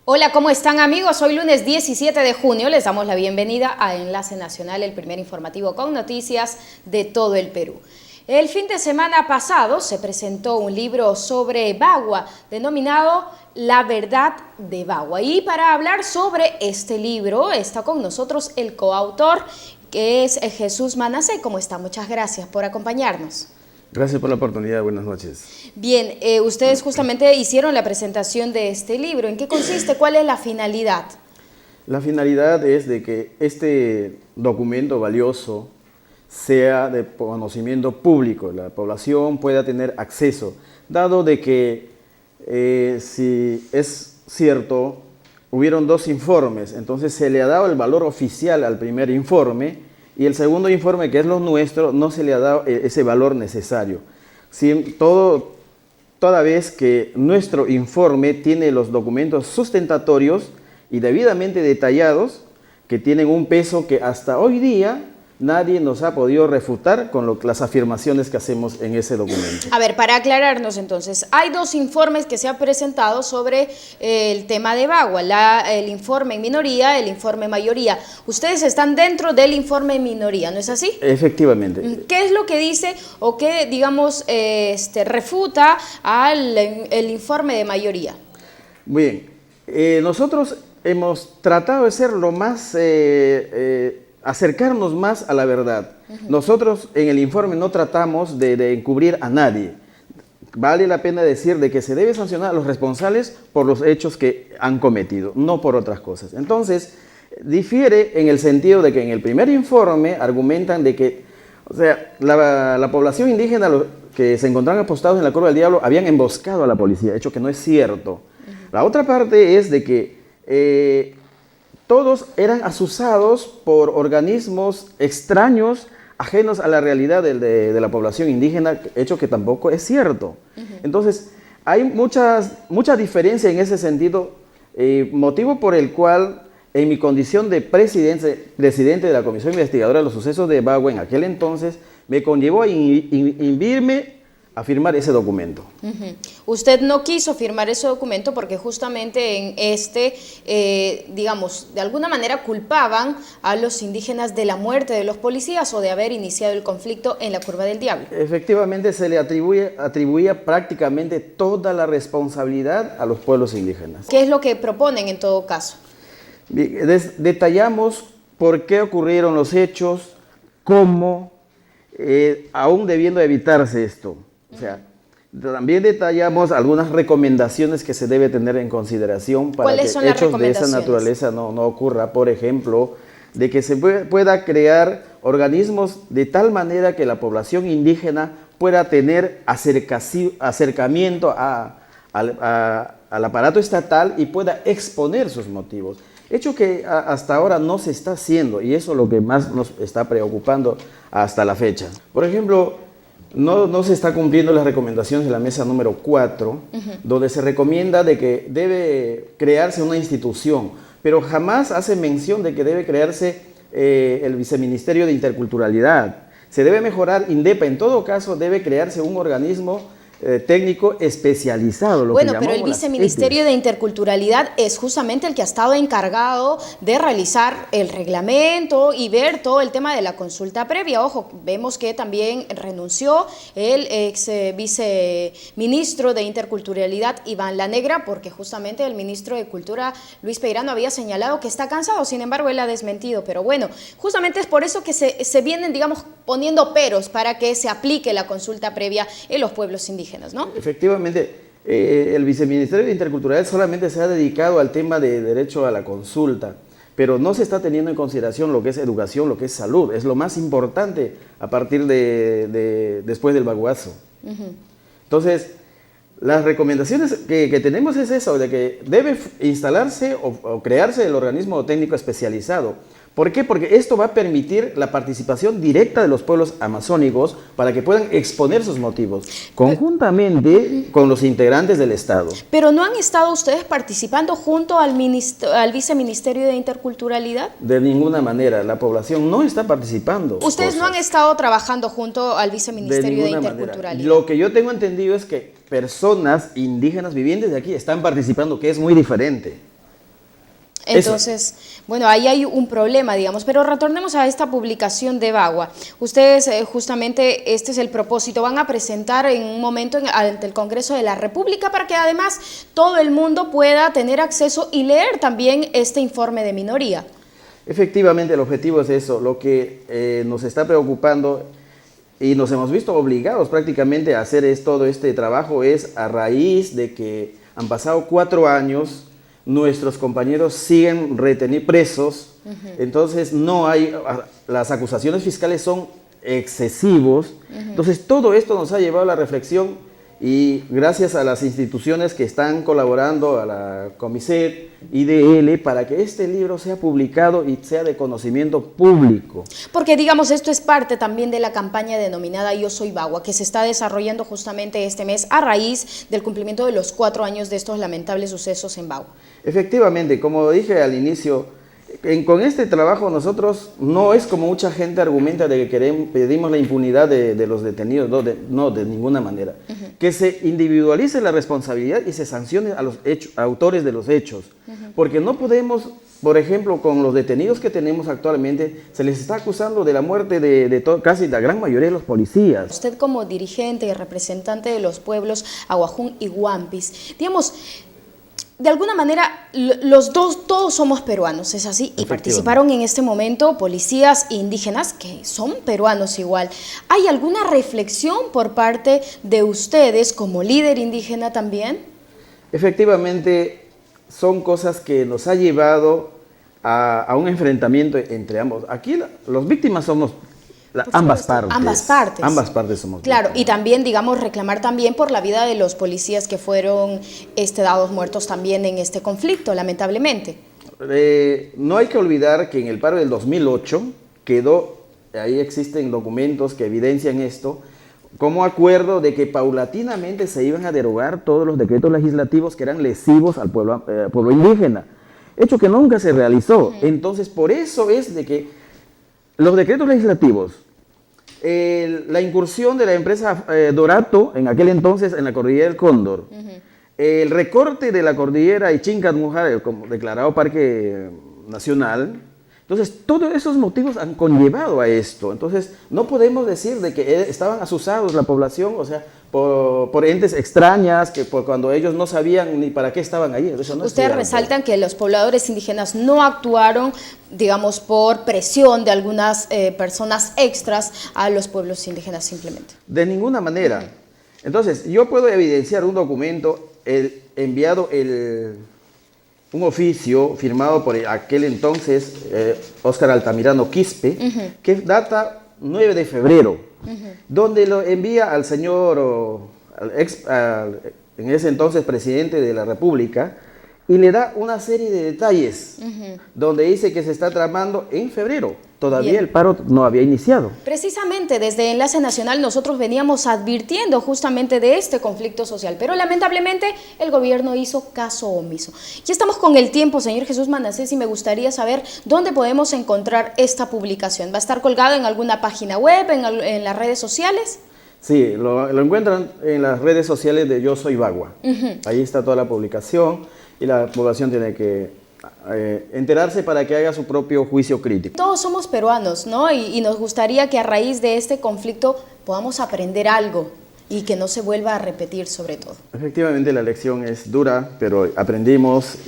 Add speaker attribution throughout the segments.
Speaker 1: Hola, ¿cómo están amigos? Hoy lunes 17 de junio les damos la bienvenida a Enlace Nacional, el primer informativo con noticias de todo el Perú. El fin de semana pasado se presentó un libro sobre Bagua denominado La Verdad de Bagua. Y para hablar sobre este libro está con nosotros el coautor, que es Jesús Manasé. ¿Cómo está? Muchas gracias por acompañarnos.
Speaker 2: Gracias por la oportunidad, buenas noches.
Speaker 1: Bien, ustedes justamente hicieron la presentación de este libro. ¿En qué consiste? ¿Cuál es la finalidad?
Speaker 2: La finalidad es de que este documento valioso sea de conocimiento público, la población pueda tener acceso, dado de que si es cierto, hubieron dos informes, entonces se le ha dado el valor oficial al primer informe y el segundo informe, que es lo nuestro, no se le ha dado ese valor necesario. Toda vez que nuestro informe tiene los documentos sustentatorios y debidamente detallados, que tienen un peso que hasta hoy día nadie nos ha podido refutar con las afirmaciones que hacemos en ese documento.
Speaker 1: A ver, para aclararnos entonces, hay dos informes que se han presentado sobre el tema de Bagua, el informe en minoría, el informe mayoría. Ustedes están dentro del informe en minoría, ¿no es así?
Speaker 2: Efectivamente.
Speaker 1: ¿Qué es lo que dice o qué, digamos, refuta el informe de mayoría?
Speaker 2: Bien, nosotros hemos tratado de ser lo más... acercarnos más a la verdad. Nosotros en el informe no tratamos de encubrir a nadie. Vale la pena decir de que se debe sancionar a los responsables por los hechos que han cometido, no por otras cosas. Entonces, difiere en el sentido de que en el primer informe argumentan de que, o sea, la población indígena que se encontraban apostados en la Curva del Diablo habían emboscado a la policía, hecho que no es cierto. La otra parte es de que todos eran asusados por organismos extraños, ajenos a la realidad de la población indígena, hecho que tampoco es cierto. Entonces, hay mucha diferencia en ese sentido, motivo por el cual, en mi condición de presidente de la Comisión Investigadora de los Sucesos de Bagua en aquel entonces, me conllevó a invitarme a firmar ese documento.
Speaker 1: Usted no quiso firmar ese documento porque justamente en digamos, de alguna manera culpaban a los indígenas de la muerte de los policías o de haber iniciado el conflicto en la Curva del Diablo.
Speaker 2: Efectivamente, se le atribuía prácticamente toda la responsabilidad a los pueblos indígenas.
Speaker 1: ¿Qué es lo que proponen en todo caso?
Speaker 2: Detallamos por qué ocurrieron los hechos, cómo, aún debiendo evitarse esto. O sea, también detallamos algunas recomendaciones que se debe tener en consideración para que hechos de esa naturaleza no ocurra. Por ejemplo, de que se pueda crear organismos de tal manera que la población indígena pueda tener acercamiento al aparato estatal y pueda exponer sus motivos. Hecho que hasta ahora no se está haciendo y eso es lo que más nos está preocupando hasta la fecha. Por ejemplo, no se está cumpliendo las recomendaciones de la mesa número 4, donde se recomienda de que debe crearse una institución, pero jamás hace mención de que debe crearse el Viceministerio de Interculturalidad. Se debe mejorar INDEPA, en todo caso debe crearse un organismo técnico especializado.
Speaker 1: Bueno, pero el Viceministerio de Interculturalidad es justamente el que ha estado encargado de realizar el reglamento y ver todo el tema de la consulta previa. Ojo, vemos que también renunció el ex viceministro de Interculturalidad, Iván La Negra, porque justamente el ministro de Cultura, Luis Peirano, había señalado que está cansado. Sin embargo, él ha desmentido. Pero bueno, justamente es por eso que se vienen, digamos, poniendo peros para que se aplique la consulta previa en los pueblos indígenas, ¿no?
Speaker 2: Efectivamente, el Viceministerio de Interculturalidad solamente se ha dedicado al tema de derecho a la consulta, pero no se está teniendo en consideración lo que es educación, lo que es salud. Es lo más importante a partir después del baguazo. Entonces, las recomendaciones que tenemos es eso, de que debe instalarse o crearse el organismo técnico especializado. ¿Por qué? Porque esto va a permitir la participación directa de los pueblos amazónicos para que puedan exponer sus motivos, conjuntamente con los integrantes del Estado.
Speaker 1: ¿Pero no han estado ustedes participando junto al Viceministerio de Interculturalidad?
Speaker 2: De ninguna manera, la población no está participando.
Speaker 1: ¿Ustedes no han estado trabajando junto al Viceministerio de Interculturalidad?
Speaker 2: Lo que yo tengo entendido es que personas indígenas vivientes de aquí están participando, que es muy diferente.
Speaker 1: Entonces, bueno, ahí hay un problema, digamos, pero retornemos a esta publicación de Bagua. Ustedes, justamente, este es el propósito, van a presentar en un momento ante el Congreso de la República para que además todo el mundo pueda tener acceso y leer también este informe de minoría.
Speaker 2: Efectivamente, el objetivo es eso, lo que nos está preocupando y nos hemos visto obligados prácticamente a hacer todo este trabajo es a raíz de que han pasado 4 años, nuestros compañeros siguen retenidos, presos, entonces no hay, las acusaciones fiscales son excesivos, entonces todo esto nos ha llevado a la reflexión y gracias a las instituciones que están colaborando, a la Comiset, IDL, para que este libro sea publicado y sea de conocimiento público.
Speaker 1: Porque digamos, esto es parte también de la campaña denominada Yo Soy Bagua, que se está desarrollando justamente este mes a raíz del cumplimiento de los 4 años de estos lamentables sucesos en Bagua.
Speaker 2: Efectivamente, como dije al inicio, con este trabajo nosotros no es como mucha gente argumenta de que pedimos la impunidad de los detenidos, no, de ninguna manera. Que se individualice la responsabilidad y se sancione a los autores de los hechos. Porque no podemos, por ejemplo, con los detenidos que tenemos actualmente, se les está acusando de la muerte de casi la gran mayoría de los policías.
Speaker 1: Usted como dirigente y representante de los pueblos Aguajún y Huampis, digamos, de alguna manera, todos somos peruanos, ¿es así? Y participaron en este momento policías indígenas que son peruanos igual. ¿Hay alguna reflexión por parte de ustedes como líder indígena también?
Speaker 2: Efectivamente, son cosas que nos ha llevado a un enfrentamiento entre ambos. Aquí las víctimas somos ambas partes. Ambas partes somos.
Speaker 1: Claro, víctimas. Y también, digamos, reclamar también por la vida de los policías que fueron dados muertos también en este conflicto, lamentablemente.
Speaker 2: No hay que olvidar que en el paro del 2008 quedó, ahí existen documentos que evidencian esto, como acuerdo de que paulatinamente se iban a derogar todos los decretos legislativos que eran lesivos al pueblo indígena, hecho que nunca se realizó. Entonces, por eso es de que los decretos legislativos, la incursión de la empresa Dorato, en aquel entonces en la cordillera del Cóndor, el recorte de la cordillera Ichincamuja, como declarado Parque Nacional, entonces todos esos motivos han conllevado a esto. Entonces no podemos decir de que estaban asusados la población, o sea, por entes extrañas, que cuando ellos no sabían ni para qué estaban allí. Eso no.
Speaker 1: Ustedes resaltan que los pobladores indígenas no actuaron, digamos, por presión de algunas personas extras a los pueblos indígenas simplemente.
Speaker 2: De ninguna manera. Entonces, yo puedo evidenciar un documento enviado, un oficio firmado por aquel entonces Óscar Altamirano Quispe, que data 9 de febrero, donde lo envía al señor, en ese entonces presidente de la República, y le da una serie de detalles, donde dice que se está tramando en febrero. Todavía Bien. El paro no había iniciado.
Speaker 1: Precisamente desde Enlace Nacional nosotros veníamos advirtiendo justamente de este conflicto social, pero lamentablemente el gobierno hizo caso omiso. Ya estamos con el tiempo, señor Jesús Manassés, y me gustaría saber dónde podemos encontrar esta publicación. ¿Va a estar colgado en alguna página web, en las redes sociales?
Speaker 2: Sí, lo encuentran en las redes sociales de Yo Soy Bagua. Ahí está toda la publicación y la población tiene que enterarse para que haga su propio juicio crítico.
Speaker 1: Todos somos peruanos, ¿no? Y nos gustaría que a raíz de este conflicto podamos aprender algo y que no se vuelva a repetir sobre todo.
Speaker 2: Efectivamente la lección es dura, pero aprendimos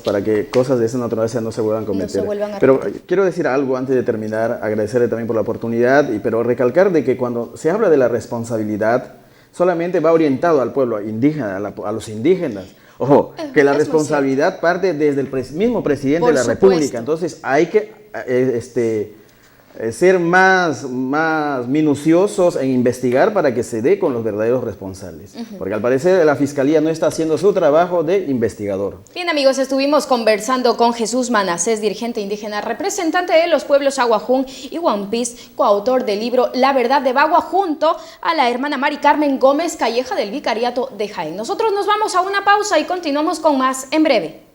Speaker 2: para que cosas de esa naturaleza no se vuelvan a cometer. Pero quiero decir algo antes de terminar, agradecerle también por la oportunidad, pero recalcar de que cuando se habla de la responsabilidad, solamente va orientado al pueblo indígena, a los indígenas. Ojo, que la responsabilidad parte desde el mismo presidente de la República, entonces hay que ser más minuciosos en investigar para que se dé con los verdaderos responsables, porque al parecer la Fiscalía no está haciendo su trabajo de investigador.
Speaker 1: Bien amigos, estuvimos conversando con Jesús Manassés, dirigente indígena, representante de los pueblos Aguajún y Huampis, coautor del libro La Verdad de Bagua, junto a la hermana Mari Carmen Gómez Calleja del Vicariato de Jaén. Nosotros nos vamos a una pausa y continuamos con más en breve.